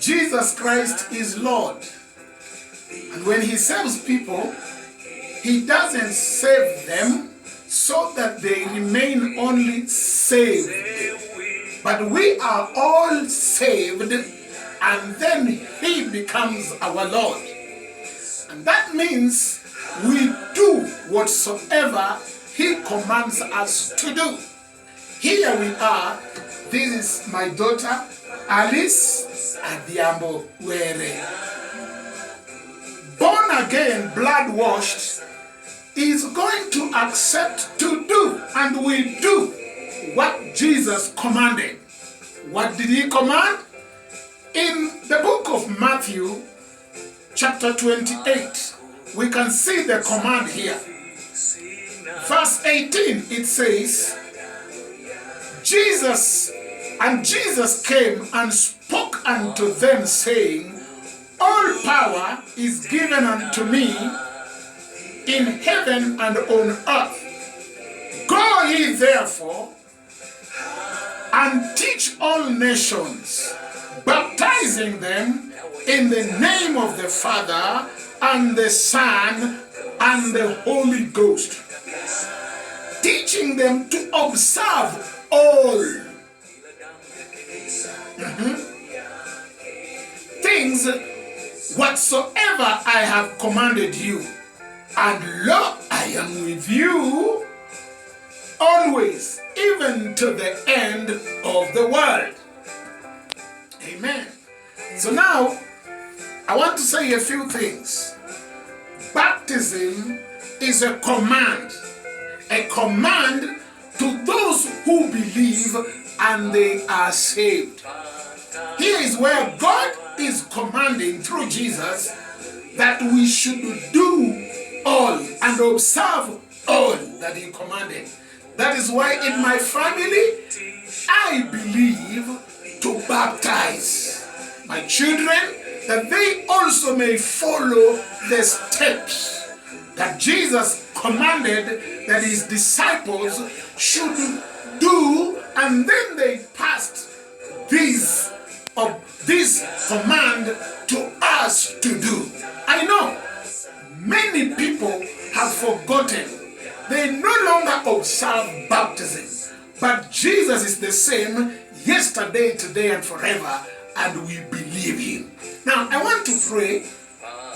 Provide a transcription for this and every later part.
Jesus Christ is Lord. And when he saves people, he doesn't save them so that they remain only saved. But we are all saved, and then he becomes our Lord. And that means we do whatsoever he commands us to do. Here we are. This is my daughter, Alice Adiambo Were. Born again, blood washed, is going to accept to do, and we do what Jesus commanded. What did he command? In the book of Matthew, chapter 28, we can see the command here. Verse 18, it says, Jesus came and spoke unto them, saying, all power is given unto me in heaven and on earth. Go ye therefore and teach all nations, baptizing them in the name of the Father and the Son and the Holy Ghost, teaching them to observe all things whatsoever I have commanded you. And lo, I am with you always, even to the end of the world. Amen. So now, I want to say a few things. Baptism is a command to those who believe and they are saved. Here is where God is commanding through Jesus that we should do all and observe all that he commanded. That is why in my family, I believe to baptize my children, that they also may follow the steps that Jesus commanded that his disciples should do, and then they passed this command to us to do. I know many people have forgotten. They no longer observe baptism, but Jesus is the same yesterday, today, and forever, and we believe him. Now, I want to pray.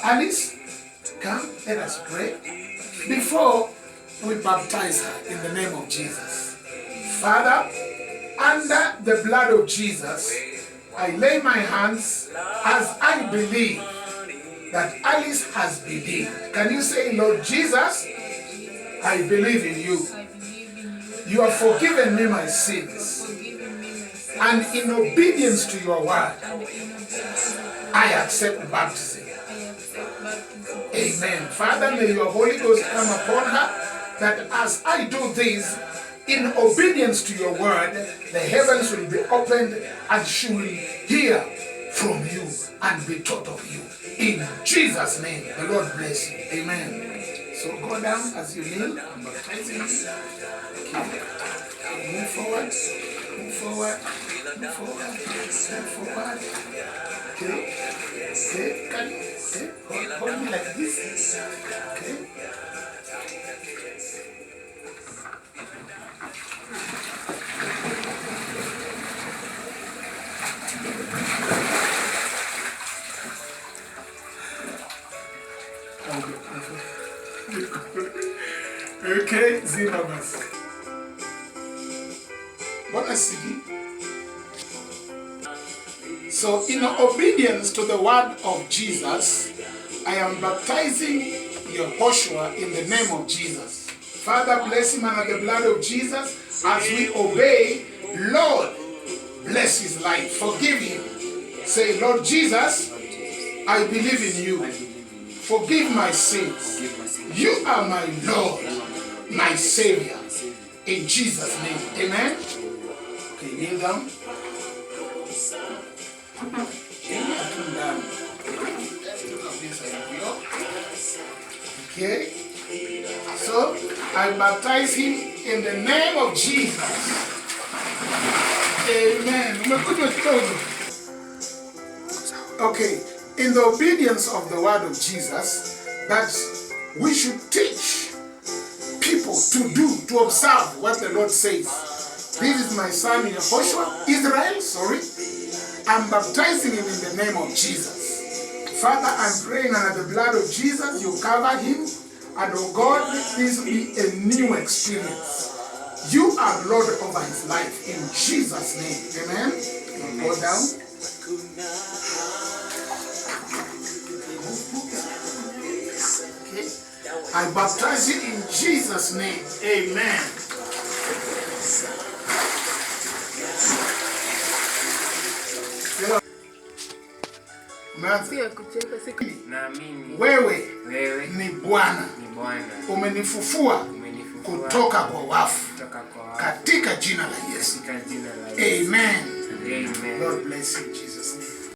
Alice, come, let us pray before we baptize her in the name of Jesus. Father, under the blood of Jesus, I lay my hands as I believe that Alice has believed. Can you say, Lord Jesus, I believe in you. You have forgiven me my sins. And in obedience to your word, I accept baptism. Amen. Father, may your Holy Ghost come upon her, that as I do this, in obedience to your word, the heavens will be opened and she will hear from you and be taught of you. In Jesus' name, the Lord bless you. Amen. So go down as you kneel. I'm baptizing you. Okay. Move forward. Move forward. Move forward. Move forward. Okay. Okay. Can you hold me like this? Okay. Okay, Zimbabwe. So in obedience to the word of Jesus, I am baptizing Yehoshua in the name of Jesus. Father, bless him under the blood of Jesus as we obey. Lord, bless his life. Forgive him. Say, Lord Jesus, I believe in you. Forgive my sins. You are my Lord, my Savior. In Jesus' name. Amen. Okay, kneel down. Okay. So I baptize him in the name of Jesus. Amen. Okay, in the obedience of the word of Jesus, that we should teach people to observe what the Lord says. This is my son Israel, I'm baptizing him in the name of Jesus. Father, I'm praying under the blood of Jesus, you cover him, and oh God, let this be a new experience. You are Lord over his life, in Jesus' name. Amen. Go down. Okay. I baptize you in Jesus' name. Amen. Wewe ni Bwana, umenifufua kutoka kwa wafu katika jina la Yesu. Amen. Lord bless you, Jesus.